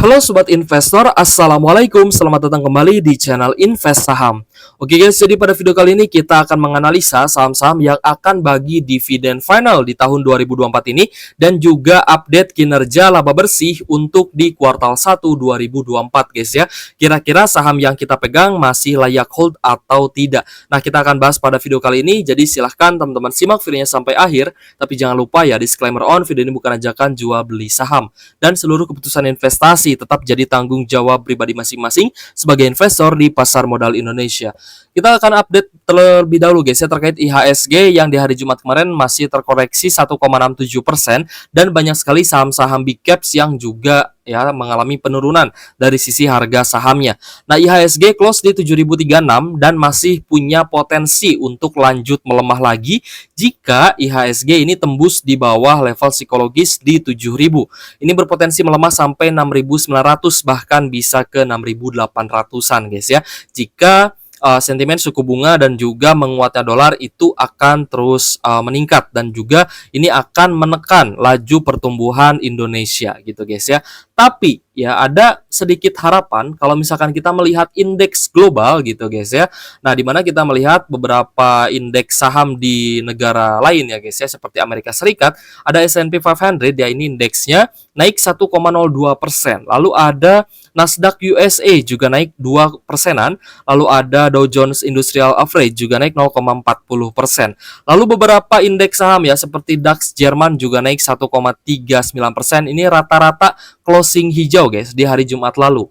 Halo Sobat Investor, Assalamualaikum. Selamat datang kembali di channel Invest Saham. Oke guys, jadi pada video kali ini kita akan menganalisa saham-saham yang akan bagi dividen final di tahun 2024 ini dan juga update kinerja laba bersih untuk di kuartal 1 2024 guys ya. Kira-kira saham yang kita pegang masih layak hold atau tidak. Nah, kita akan bahas pada video kali ini, jadi silahkan teman-teman simak videonya sampai akhir. Tapi jangan lupa ya, disclaimer on, video ini bukan ajakan jual beli saham. Dan seluruh keputusan investasi tetap jadi tanggung jawab pribadi masing-masing sebagai investor di pasar modal Indonesia. Kita akan update terlebih dahulu guys ya terkait IHSG yang di hari Jumat kemarin masih terkoreksi 1,67% dan banyak sekali saham-saham big caps yang juga ya mengalami penurunan dari sisi harga sahamnya. Nah, IHSG close di 7.036 dan masih punya potensi untuk lanjut melemah lagi jika IHSG ini tembus di bawah level psikologis di 7.000. Ini berpotensi melemah sampai 6.900 bahkan bisa ke 6.800-an guys ya. Jika sentimen suku bunga dan juga menguatnya dolar itu akan terus meningkat dan juga ini akan menekan laju pertumbuhan Indonesia gitu guys ya. Tapi ya ada sedikit harapan kalau misalkan kita melihat indeks global gitu guys ya. Nah, di mana kita melihat beberapa indeks saham di negara lain ya guys ya, seperti Amerika Serikat, ada S&P 500 ya, ini indeksnya naik 1,02%. Lalu ada Nasdaq USA juga naik 2%-an, lalu ada Dow Jones Industrial Average juga naik 0,40%. Lalu beberapa indeks saham ya seperti DAX Jerman juga naik 1,39%. Ini rata-rata closing hijau guys di hari Jumat lalu.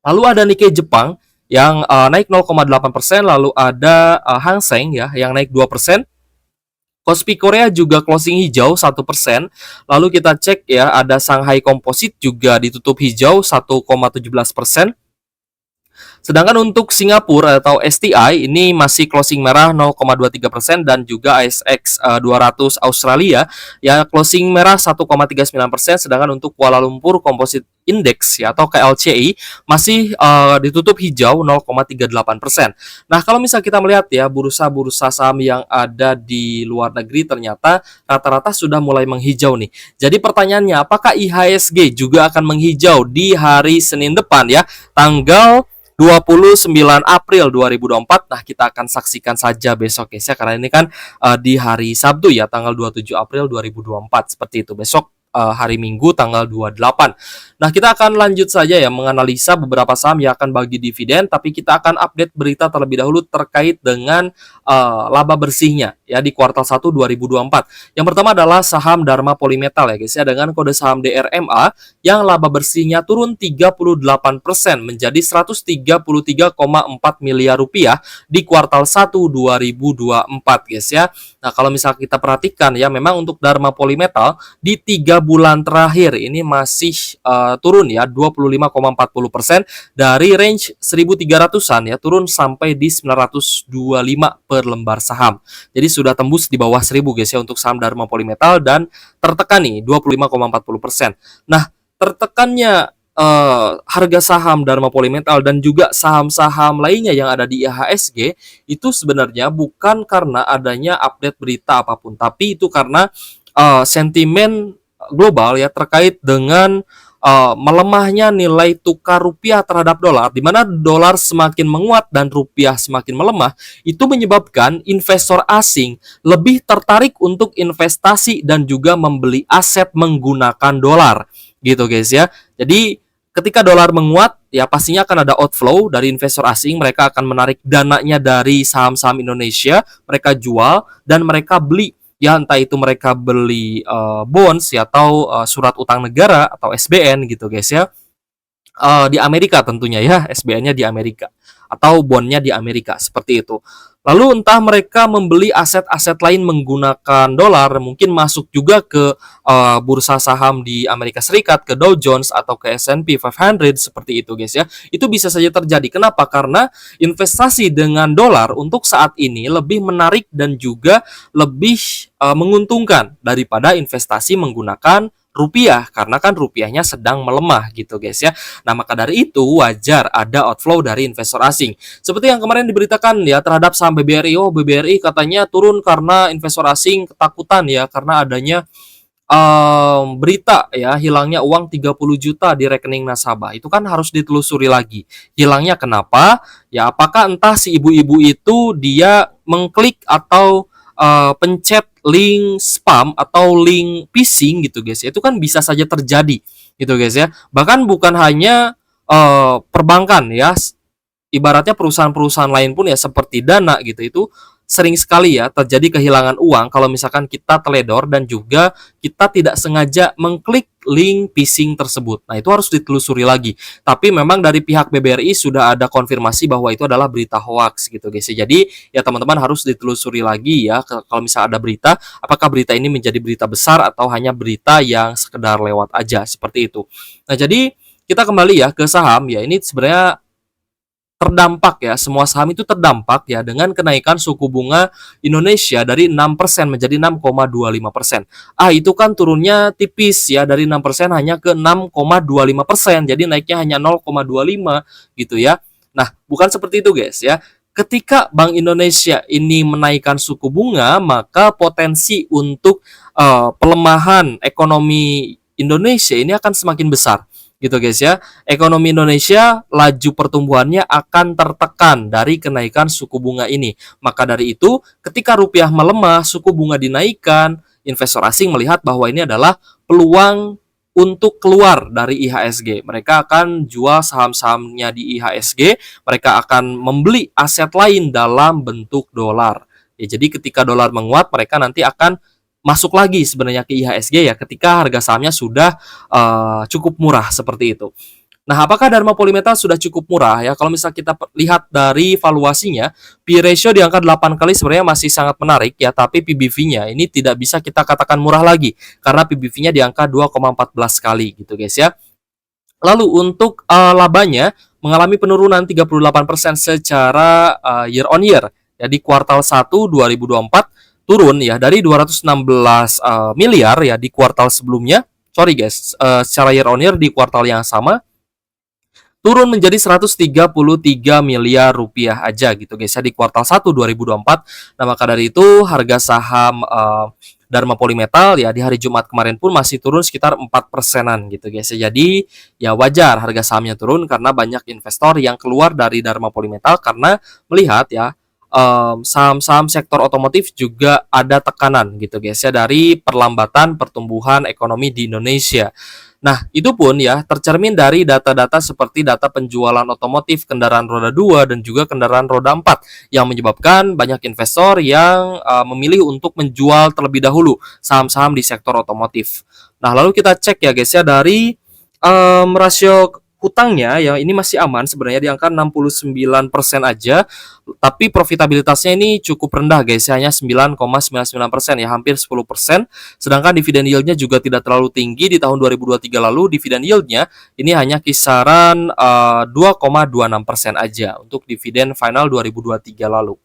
Lalu ada Nikkei Jepang yang naik 0,8%, lalu ada Hang Seng ya yang naik 2%. Kospi Korea juga closing hijau 1%. Lalu kita cek ya, ada Shanghai Composite juga ditutup hijau 1,17%. Sedangkan untuk Singapura atau STI ini masih closing merah 0,23% dan juga ASX 200 Australia ya closing merah 1,39%. Sedangkan untuk Kuala Lumpur Composite Index ya atau KLCI masih ditutup hijau 0,38%. Nah, kalau misal kita melihat ya bursa-bursa saham yang ada di luar negeri ternyata rata-rata sudah mulai menghijau nih. Jadi pertanyaannya, apakah IHSG juga akan menghijau di hari Senin depan ya, tanggal 29 April 2024. Nah, kita akan saksikan saja besok guys ya, karena ini kan di hari Sabtu ya, tanggal 27 April 2024. Seperti itu, besok hari Minggu tanggal 28. Nah, kita akan lanjut saja ya menganalisa beberapa saham yang akan bagi dividen, tapi kita akan update berita terlebih dahulu terkait dengan laba bersihnya ya di kuartal 1 2024. Yang pertama adalah saham Dharma Polymetal ya guys ya, dengan kode saham DRMA yang laba bersihnya turun 38% menjadi 133,4 miliar rupiah di kuartal 1 2024 guys ya. Nah, kalau misalnya kita perhatikan ya, memang untuk Dharma Polymetal di 3 bulan terakhir ini masih turun ya 25,40% dari range 1.300-an ya, turun sampai di 925 per lembar saham. Jadi sudah tembus di bawah 1.000 guys ya untuk saham Dharma Polymetal dan tertekan nih 25,40%. Nah, tertekannya harga saham Dharma Polymetal dan juga saham-saham lainnya yang ada di IHSG itu sebenarnya bukan karena adanya update berita apapun, tapi itu karena sentimen global ya terkait dengan melemahnya nilai tukar rupiah terhadap dolar, di mana dolar semakin menguat dan rupiah semakin melemah, itu menyebabkan investor asing lebih tertarik untuk investasi dan juga membeli aset menggunakan dolar gitu guys ya. Jadi ketika dolar menguat ya pastinya akan ada outflow dari investor asing, mereka akan menarik dananya dari saham-saham Indonesia, mereka jual dan mereka beli ya, entah itu mereka beli bonds ya atau surat utang negara atau SBN gitu guys ya. Di Amerika tentunya ya, SBN-nya di Amerika atau bondnya di Amerika seperti itu. Lalu entah mereka membeli aset-aset lain menggunakan dolar, mungkin masuk juga ke bursa saham di Amerika Serikat, ke Dow Jones atau ke S&P 500 seperti itu guys ya. Itu bisa saja terjadi. Kenapa? Karena investasi dengan dolar untuk saat ini lebih menarik dan juga lebih menguntungkan daripada investasi menggunakan rupiah, karena kan rupiahnya sedang melemah gitu guys ya. Nah, maka dari itu wajar ada outflow dari investor asing. Seperti yang kemarin diberitakan ya terhadap saham BBRI. Oh, BBRI katanya turun karena investor asing ketakutan ya karena adanya berita ya hilangnya uang 30 juta di rekening nasabah, itu kan harus ditelusuri lagi. Hilangnya kenapa? Ya apakah entah si ibu-ibu itu dia mengklik atau pencet link spam atau link phishing gitu guys. Itu kan bisa saja terjadi gitu guys ya. Bahkan bukan hanya perbankan ya, ibaratnya perusahaan-perusahaan lain pun ya seperti Dana gitu, itu sering sekali ya terjadi kehilangan uang kalau misalkan kita teledor dan juga kita tidak sengaja mengklik link phishing tersebut. Nah, itu harus ditelusuri lagi. Tapi memang dari pihak BBRI sudah ada konfirmasi bahwa itu adalah berita hoax gitu guys. Jadi ya teman-teman harus ditelusuri lagi ya kalau misalnya ada berita, apakah berita ini menjadi berita besar atau hanya berita yang sekedar lewat aja seperti itu. Nah, jadi kita kembali ya ke saham ya. Ini sebenarnya terdampak ya, semua saham itu terdampak ya dengan kenaikan suku bunga Indonesia dari 6% menjadi 6,25%. Itu kan turunnya tipis ya, dari 6% hanya ke 6,25%. Jadi naiknya hanya 0,25 gitu ya. Nah, bukan seperti itu guys ya. Ketika Bank Indonesia ini menaikkan suku bunga, maka potensi untuk pelemahan ekonomi Indonesia ini akan semakin besar gitu guys ya. Ekonomi Indonesia laju pertumbuhannya akan tertekan dari kenaikan suku bunga ini. Maka dari itu, ketika rupiah melemah, suku bunga dinaikkan, investor asing melihat bahwa ini adalah peluang untuk keluar dari IHSG. Mereka akan jual saham-sahamnya di IHSG, mereka akan membeli aset lain dalam bentuk dolar. Ya, jadi ketika dolar menguat, mereka nanti akan masuk lagi sebenarnya ke IHSG ya ketika harga sahamnya sudah cukup murah seperti itu. Nah, apakah Dharma Polymetal sudah cukup murah ya? Kalau misal kita lihat dari valuasinya, P ratio di angka 8 kali sebenarnya masih sangat menarik ya, tapi PBV-nya ini tidak bisa kita katakan murah lagi karena PBV-nya di angka 2,14 kali gitu guys ya. Lalu untuk labanya mengalami penurunan 38% secara year on year ya di kuartal 1 2024 turun ya dari 216 miliar ya di kuartal sebelumnya. Sorry guys, secara year on year di kuartal yang sama turun menjadi 133 miliar rupiah aja gitu guys ya di kuartal 1 2024. Nah, maka dari itu harga saham Dharma Polymetal ya di hari Jumat kemarin pun masih turun sekitar 4%-an gitu guys ya. Jadi ya wajar harga sahamnya turun karena banyak investor yang keluar dari Dharma Polymetal karena melihat ya saham-saham sektor otomotif juga ada tekanan gitu guys ya dari perlambatan pertumbuhan ekonomi di Indonesia. Nah, itu pun ya tercermin dari data-data seperti data penjualan otomotif kendaraan roda 2 dan juga kendaraan roda 4 yang menyebabkan banyak investor yang memilih untuk menjual terlebih dahulu saham-saham di sektor otomotif. Nah, lalu kita cek ya guys ya dari rasio hutangnya ya ini masih aman sebenarnya di angka 69% aja, tapi profitabilitasnya ini cukup rendah guys, hanya 9,99% ya, hampir 10%. Sedangkan dividen yieldnya juga tidak terlalu tinggi di tahun 2023 lalu, dividen yieldnya ini hanya kisaran 2,26% aja untuk dividen final 2023 lalu.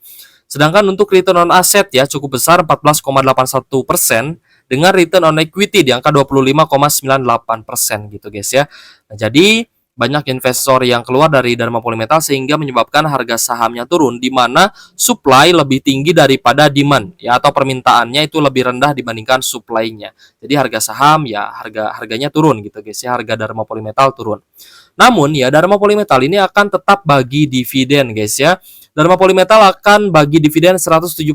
Sedangkan untuk return on asset ya cukup besar 14,81% dengan return on equity di angka 25,98% gitu guys ya. Nah, jadi banyak investor yang keluar dari Dharma Polymetal sehingga menyebabkan harga sahamnya turun di mana supply lebih tinggi daripada demand ya atau permintaannya itu lebih rendah dibandingkan supply-nya. Jadi harga saham ya harganya turun gitu guys ya, harga Dharma Polymetal turun. Namun ya Dharma Polymetal ini akan tetap bagi dividen guys ya. Dharma Polymetal akan bagi dividen 171,29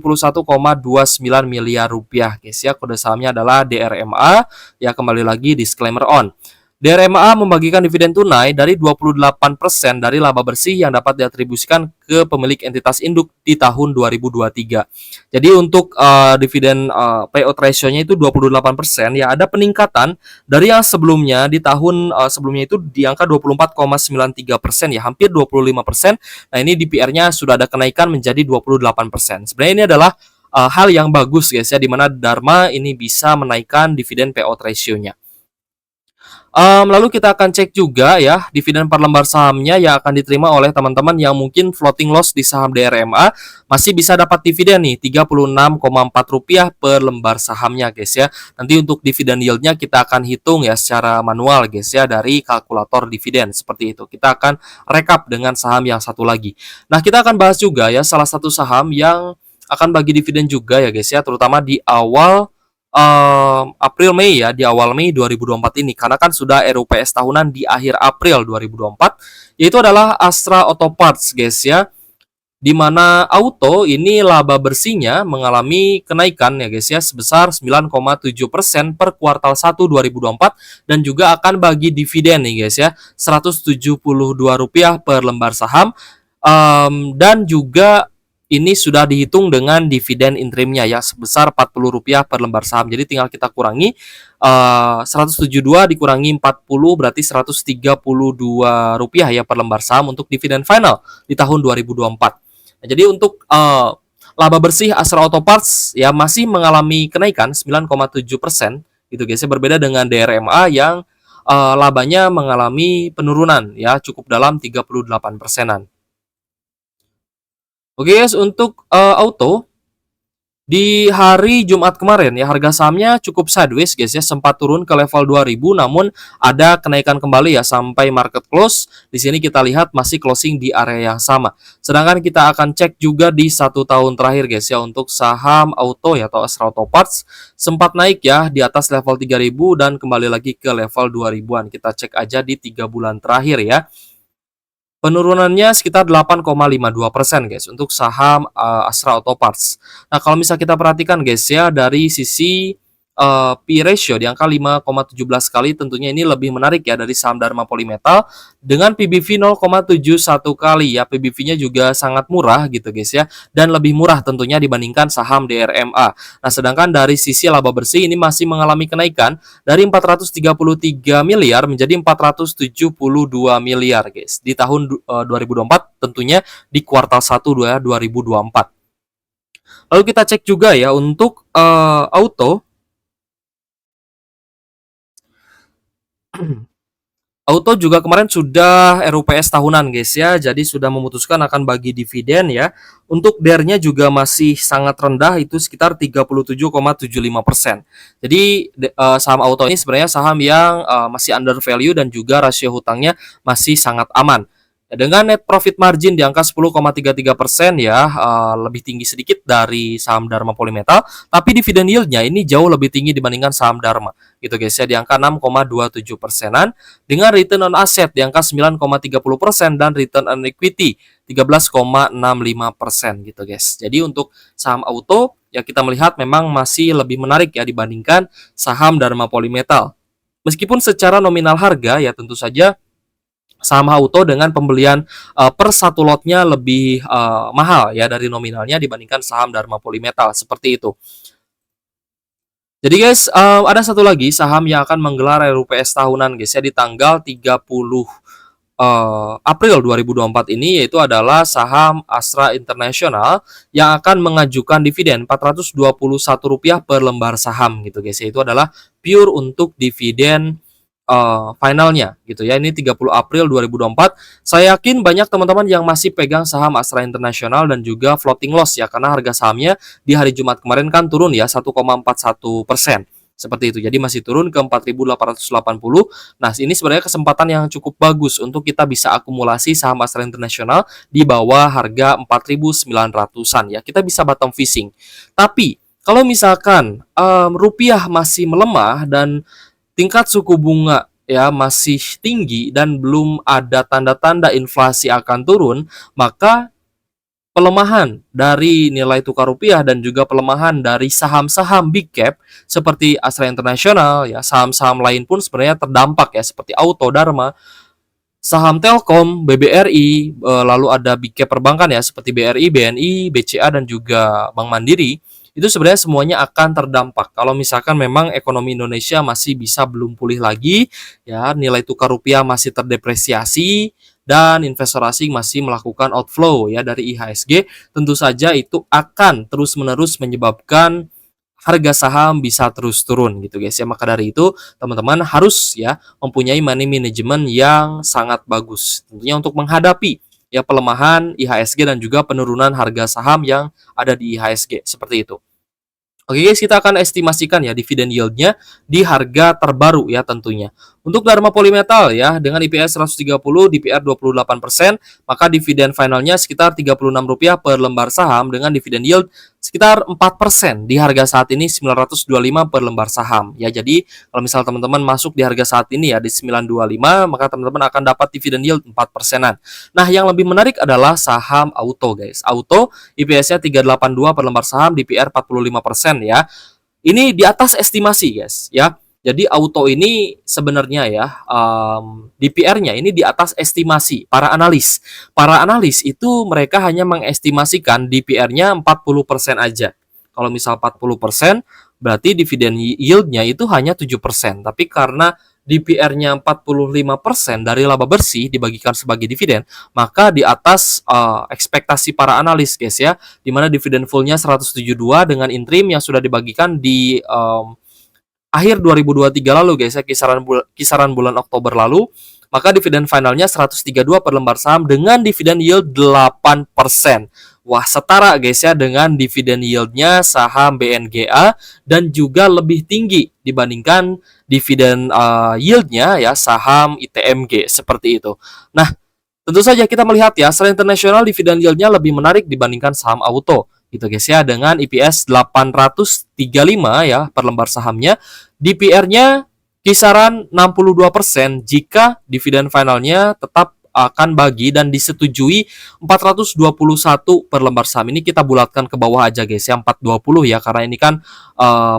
miliar rupiah guys ya. Kode sahamnya adalah DRMA ya, kembali lagi disclaimer on. DRMA membagikan dividen tunai dari 28% dari laba bersih yang dapat diatribusikan ke pemilik entitas induk di tahun 2023. Jadi untuk dividen payout ratio-nya itu 28% ya, ada peningkatan dari yang sebelumnya di tahun sebelumnya itu di angka 24,93% ya, hampir 25%. Nah, ini di PR-nya sudah ada kenaikan menjadi 28%. Sebenarnya ini adalah hal yang bagus guys ya, di mana Dharma ini bisa menaikkan dividen payout ratio-nya. Lalu kita akan cek juga ya dividen per lembar sahamnya yang akan diterima oleh teman-teman yang mungkin floating loss di saham DRMA masih bisa dapat dividen nih Rp36,4 per lembar sahamnya guys ya. Nanti untuk dividen yieldnya kita akan hitung ya secara manual guys ya dari kalkulator dividen seperti itu. Kita akan rekap dengan saham yang satu lagi. Nah, kita akan bahas juga ya salah satu saham yang akan bagi dividen juga ya guys ya, terutama di awal April Mei ya, di awal Mei 2024 ini, karena kan sudah RUPS tahunan di akhir April 2024, yaitu adalah Astra Auto Parts guys ya, di mana auto ini laba bersihnya mengalami kenaikan ya guys ya sebesar 9,7% per kuartal 1 2024, dan juga akan bagi dividen nih guys ya Rp172 per lembar saham. Dan juga ini sudah dihitung dengan dividen interimnya ya sebesar Rp40 per lembar saham. Jadi tinggal kita kurangi 172 dikurangi 40 berarti Rp132 ya per lembar saham untuk dividen final di tahun 2024. Nah, jadi untuk laba bersih Astra Auto Parts ya masih mengalami kenaikan 9,7% gitu guys ya, berbeda dengan DRMA yang labanya mengalami penurunan ya cukup dalam 38%-an. Oke guys, untuk auto di hari Jumat kemarin ya harga sahamnya cukup sideways guys ya, sempat turun ke level 2000 namun ada kenaikan kembali ya sampai market close. Di sini kita lihat masih closing di area yang sama. Sedangkan kita akan cek juga di 1 tahun terakhir guys ya untuk saham auto ya atau Astra Auto Parts sempat naik ya di atas level 3000 dan kembali lagi ke level 2000-an. Kita cek aja di 3 bulan terakhir ya. Penurunannya sekitar 8,52% guys untuk saham Astra Auto Parts. Nah, kalau misal kita perhatikan guys ya dari sisi P ratio di angka 5,17 kali, tentunya ini lebih menarik ya dari saham Dharma Polymetal dengan PBV 0,71 kali ya. PBV-nya juga sangat murah gitu guys ya, dan lebih murah tentunya dibandingkan saham DRMA. Nah, sedangkan dari sisi laba bersih ini masih mengalami kenaikan dari 433 miliar menjadi 472 miliar guys di tahun 2024, tentunya di kuartal 1 2024. Lalu kita cek juga ya untuk auto. Auto juga kemarin sudah RUPS tahunan guys ya, jadi sudah memutuskan akan bagi dividen ya. Untuk DER-nya juga masih sangat rendah, itu sekitar 37,75%. Jadi saham auto ini sebenarnya saham yang masih under value dan juga rasio hutangnya masih sangat aman. Dengan net profit margin di angka 10,33% ya, lebih tinggi sedikit dari saham Dharma Polymetal, tapi dividen yield-nya ini jauh lebih tinggi dibandingkan saham Dharma gitu guys ya, di angka 6,27%-an dengan return on asset di angka 9,30% dan return on equity 13,65% gitu guys. Jadi untuk saham auto ya kita melihat memang masih lebih menarik ya dibandingkan saham Dharma Polymetal. Meskipun secara nominal harga ya tentu saja saham auto dengan pembelian per satu lotnya lebih mahal ya dari nominalnya dibandingkan saham Dharma Polymetal seperti itu. Jadi guys, ada satu lagi saham yang akan menggelar RUPS tahunan guys ya di tanggal 30 April 2024 ini, yaitu adalah saham Astra International yang akan mengajukan dividen Rp421 per lembar saham gitu guys ya. Itu adalah pure untuk dividen finalnya gitu ya. Ini 30 April 2024. Saya yakin banyak teman-teman yang masih pegang saham Astra International dan juga floating loss ya, karena harga sahamnya di hari Jumat kemarin kan turun ya 1,41%. Seperti itu. Jadi masih turun ke 4.880. Nah, ini sebenarnya kesempatan yang cukup bagus untuk kita bisa akumulasi saham Astra International di bawah harga 4.900-an ya. Kita bisa bottom fishing. Tapi kalau misalkan rupiah masih melemah dan tingkat suku bunga ya masih tinggi dan belum ada tanda-tanda inflasi akan turun, maka pelemahan dari nilai tukar rupiah dan juga pelemahan dari saham-saham big cap seperti Astra International ya, saham-saham lain pun sebenarnya terdampak ya seperti Auto, Dharma, saham Telkom, BBRI, lalu ada big cap perbankan ya seperti BRI, BNI, BCA dan juga Bank Mandiri. Itu sebenarnya semuanya akan terdampak kalau misalkan memang ekonomi Indonesia masih bisa belum pulih lagi ya, nilai tukar rupiah masih terdepresiasi dan investor asing masih melakukan outflow ya dari IHSG. Tentu saja itu akan terus-menerus menyebabkan harga saham bisa terus turun gitu guys ya. Maka dari itu teman-teman harus ya mempunyai money management yang sangat bagus tentunya untuk menghadapi ya pelemahan IHSG dan juga penurunan harga saham yang ada di IHSG seperti itu. Oke guys, kita akan estimasikan ya dividen yield-nya di harga terbaru ya tentunya. Untuk Dharma Polymetal ya dengan IPS 130, DPR 28%, maka dividen finalnya sekitar Rp36 per lembar saham dengan dividen yield sekitar 4% di harga saat ini 925 per lembar saham. Ya, jadi kalau misal teman-teman masuk di harga saat ini ya di 925, maka teman-teman akan dapat dividen yield 4%-an. Nah, yang lebih menarik adalah saham Auto, guys. Auto IPS-nya 382 per lembar saham, DPR 45% ya. Ini di atas estimasi, guys, ya. Jadi Auto ini sebenarnya ya DPR-nya ini di atas estimasi para analis. Para analis itu mereka hanya mengestimasikan DPR-nya 40% aja. Kalau misal 40%, berarti dividen yield-nya itu hanya 7%. Tapi karena DPR-nya 45% dari laba bersih dibagikan sebagai dividen, maka di atas ekspektasi para analis, guys ya, di mana dividen full-nya 172 dengan interim yang sudah dibagikan di akhir 2023 lalu, guys ya, kisaran bulan Oktober lalu, maka dividen finalnya 132 per lembar saham dengan dividen yield 8%. Wah, setara, guys ya, dengan dividen yieldnya saham BNGA dan juga lebih tinggi dibandingkan dividen yieldnya ya saham ITMG seperti itu. Nah, tentu saja kita melihat ya, secara internasional dividen yieldnya lebih menarik dibandingkan saham Auto. Gitu, guys ya, dengan EPS 835 ya per lembar sahamnya. DPR-nya kisaran 62% jika dividen finalnya tetap akan bagi dan disetujui 421 per lembar saham. Ini kita bulatkan ke bawah aja, guys ya, 420 ya, karena ini kan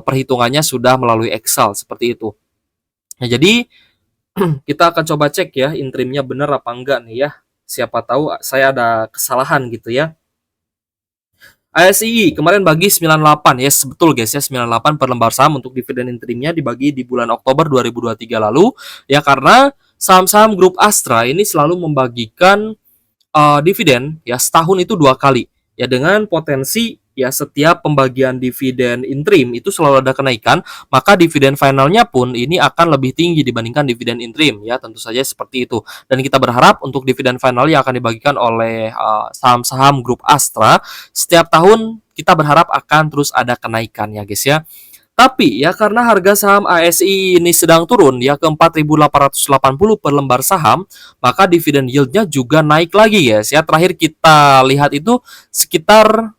perhitungannya sudah melalui Excel seperti itu. Nah, jadi kita akan coba cek ya interimnya benar apa enggak nih ya. Siapa tahu saya ada kesalahan gitu ya. ASI kemarin bagi 98, yes betul, guys ya, 98 per lembar saham untuk dividen interimnya dibagi di bulan Oktober 2023 lalu ya, karena saham-saham grup Astra ini selalu membagikan dividen ya setahun itu 2 kali ya, dengan potensi ya setiap pembagian dividen interim itu selalu ada kenaikan, maka dividen finalnya pun ini akan lebih tinggi dibandingkan dividen interim ya, tentu saja seperti itu. Dan kita berharap untuk dividen final yang akan dibagikan oleh saham-saham grup Astra setiap tahun kita berharap akan terus ada kenaikan ya, guys ya. Tapi ya karena harga saham ASI ini sedang turun ya ke 4.880 per lembar saham, maka dividen yieldnya juga naik lagi, guys ya. Terakhir kita lihat itu sekitar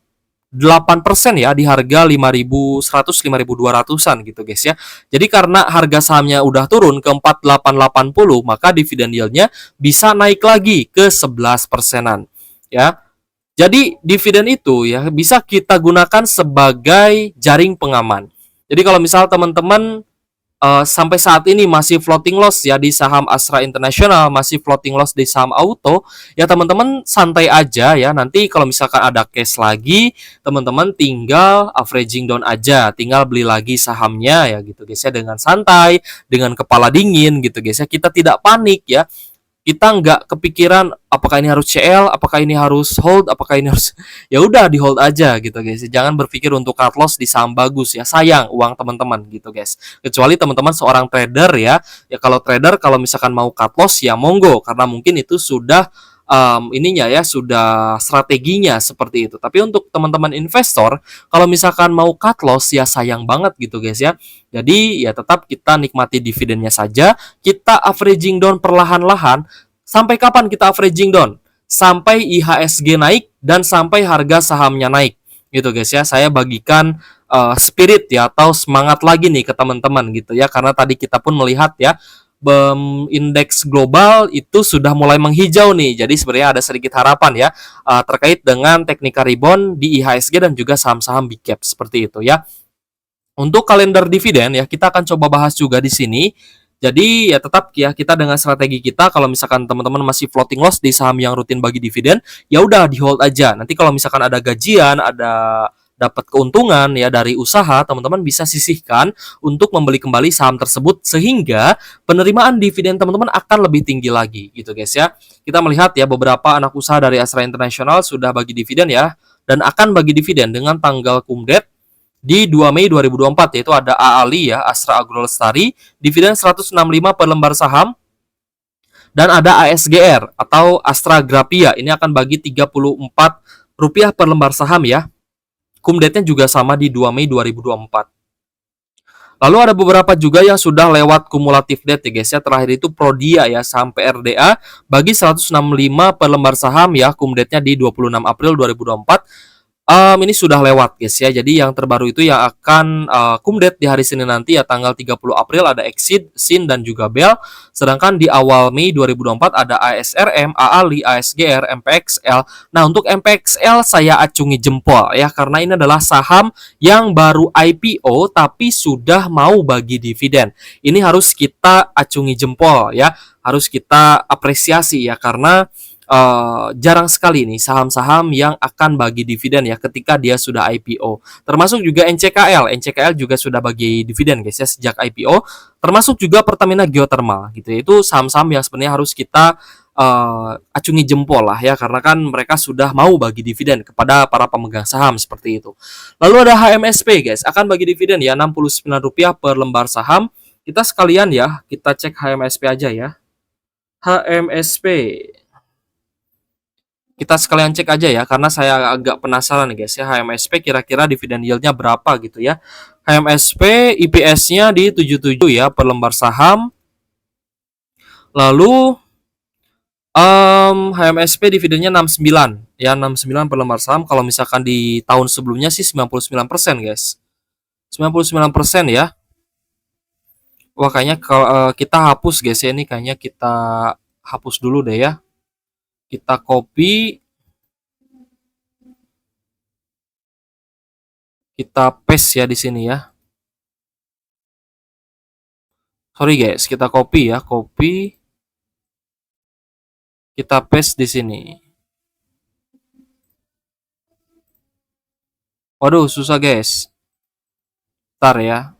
8% ya di harga 5.100 5.200-an gitu, guys ya. Jadi karena harga sahamnya udah turun ke 4.880, maka dividen yieldnya bisa naik lagi ke 11%-an ya. Jadi dividen itu ya bisa kita gunakan sebagai jaring pengaman. Jadi kalau misal teman-teman sampai saat ini masih floating loss ya di saham Astra International, masih floating loss di saham Auto, ya teman-teman santai aja ya. Nanti kalau misalkan ada cash lagi, teman-teman tinggal averaging down aja, tinggal beli lagi sahamnya ya gitu, guys ya, dengan santai, dengan kepala dingin gitu, guys ya. Kita tidak panik ya. Kita nggak kepikiran apakah ini harus CL, apakah ini harus hold, apakah ini harus ya udah di hold aja gitu, guys. Jangan berpikir untuk cut loss di saham bagus ya, sayang uang teman-teman gitu, guys. Kecuali teman-teman seorang trader ya. Ya kalau trader kalau misalkan mau cut loss ya monggo, karena mungkin itu sudah ininya ya, sudah strateginya seperti itu. Tapi untuk teman-teman investor, kalau misalkan mau cut loss ya sayang banget gitu, guys ya. Jadi ya tetap kita nikmati dividennya saja, kita averaging down perlahan-lahan. Sampai kapan kita averaging down? Sampai IHSG naik dan sampai harga sahamnya naik gitu, guys ya. Saya bagikan spirit ya atau semangat lagi nih ke teman-teman gitu ya, karena tadi kita pun melihat ya indeks global itu sudah mulai menghijau nih. Jadi sebenarnya ada sedikit harapan ya terkait dengan teknikal rebound di IHSG dan juga saham-saham big cap seperti itu ya. Untuk kalender dividen ya kita akan coba bahas juga di sini. Jadi ya tetap ya kita dengan strategi kita, kalau misalkan teman-teman masih floating loss di saham yang rutin bagi dividen, ya udah di hold aja. Nanti kalau misalkan ada gajian, ada dapat keuntungan ya dari usaha, teman-teman bisa sisihkan untuk membeli kembali saham tersebut sehingga penerimaan dividen teman-teman akan lebih tinggi lagi gitu, guys ya. Kita melihat ya beberapa anak usaha dari Astra International sudah bagi dividen ya, dan akan bagi dividen dengan tanggal kumdet di 2 Mei 2024, yaitu ada AALI ya, Astra Agro Lestari, dividen 165 per lembar saham, dan ada ASGR atau Astra Grapia, ini akan bagi Rp34 per lembar saham ya. Kumdetnya juga sama di 2 Mei 2024. Lalu ada beberapa juga yang sudah lewat kumulatif date ya, guys ya. Terakhir itu Prodia ya, saham PRDA bagi 165 per lembar saham ya, kumdetnya di 26 April 2024. Ini sudah lewat guys ya. Jadi yang terbaru itu yang akan kumdet di hari Senin nanti ya tanggal 30 April ada Exit, Sin dan juga Bell. Sedangkan di awal Mei 2024 ada ASRM, AALI, ASGR, MPXL. Nah, untuk MPXL saya acungi jempol ya karena ini adalah saham yang baru IPO tapi sudah mau bagi dividen. Ini harus kita acungi jempol ya, harus kita apresiasi ya karena jarang sekali nih saham-saham yang akan bagi dividen ya ketika dia sudah IPO. Termasuk juga NCKL. NCKL juga sudah bagi dividen guys ya sejak IPO. Termasuk juga Pertamina Geothermal gitu ya. Itu saham-saham yang sebenarnya harus kita acungi jempol lah ya karena kan mereka sudah mau bagi dividen kepada para pemegang saham seperti itu. Lalu ada HMSP guys, akan bagi dividen ya Rp69 per lembar saham. Kita sekalian ya, kita cek HMSP aja ya. HMSP kita sekalian cek aja ya karena saya agak penasaran nih guys ya HMSP kira-kira dividen yieldnya berapa gitu ya. HMSP IPS-nya di 77 ya per lembar saham. Lalu HMSP dividennya 69 ya 69 per lembar saham. Kalau misalkan di tahun sebelumnya sih 99% guys. 99% ya. Wah kayaknya kalau kita hapus guys ya ini kayaknya kita hapus dulu deh ya. Kita copy, kita paste ya di sini ya. Sorry guys, kita copy ya, copy. Kita paste di sini. Waduh, susah guys. Ntar ya.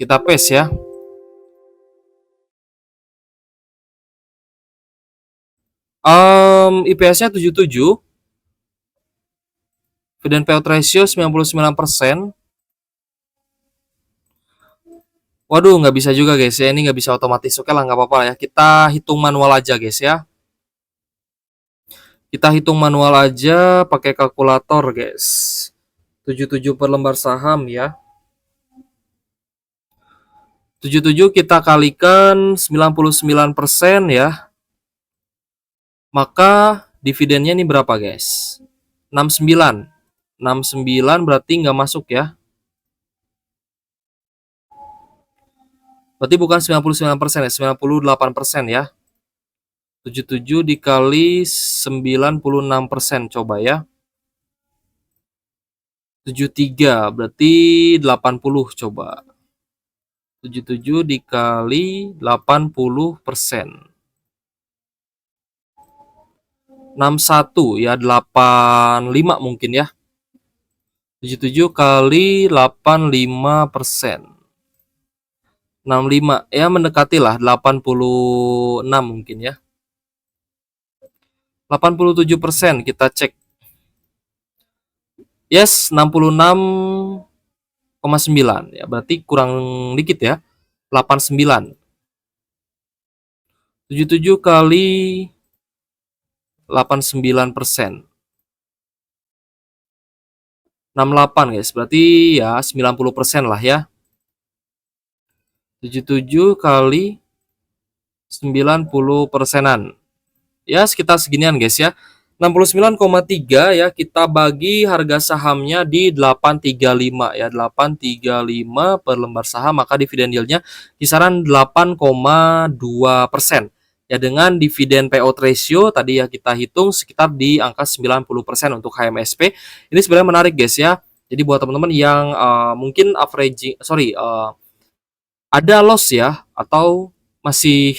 Kita paste ya. IPS-nya 77. Dividend payout ratio 99%. Waduh, nggak bisa juga guys ya. Ini nggak bisa otomatis. Oke lah, nggak apa-apa ya. Kita hitung manual aja guys ya. Kita hitung manual aja pakai kalkulator guys. 77 per lembar saham ya. 77 kita kalikan 99% ya. Maka dividennya ini berapa guys? 69. 69 berarti nggak masuk ya. Berarti bukan 99% ya, 98% ya. 77 dikali 96% coba ya. 73 berarti 80 coba. 77 dikali 80%. 61 ya 85 mungkin ya. 77 kali 85%. 65 ya mendekati lah 86 mungkin ya. 87% kita cek. Yes, 66,9 ya. Berarti kurang dikit ya. 89. 77 kali 89%. 68 guys. Berarti ya 90% lah ya. 77 kali 90%-an. Ya sekitar seginian guys ya. 69,3 ya kita bagi harga sahamnya di 835 ya 835 per lembar saham maka dividen yieldnya kisaran 8,2% ya dengan dividen payout ratio tadi ya kita hitung sekitar di angka 90% untuk HMSP. Ini sebenarnya menarik guys ya. Jadi buat teman-teman yang mungkin averaging ada loss ya atau masih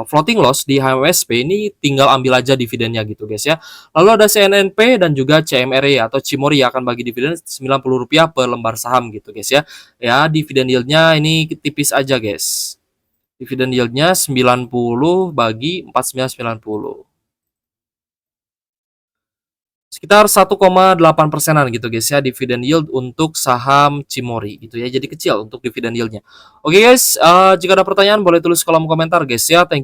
floating loss di HMSP ini tinggal ambil aja dividennya gitu guys ya. Lalu ada CNNP dan juga CMRE atau Cimori akan bagi dividen Rp90 per lembar saham gitu guys ya. Ya dividen yieldnya ini tipis aja guys. Dividen yieldnya 90 bagi 4990. Sekitar 1,8%-an gitu guys ya dividen yield untuk saham Cimori gitu ya. Jadi kecil untuk dividen yieldnya. Oke guys, jika ada pertanyaan boleh tulis kolom komentar guys ya. Thank you.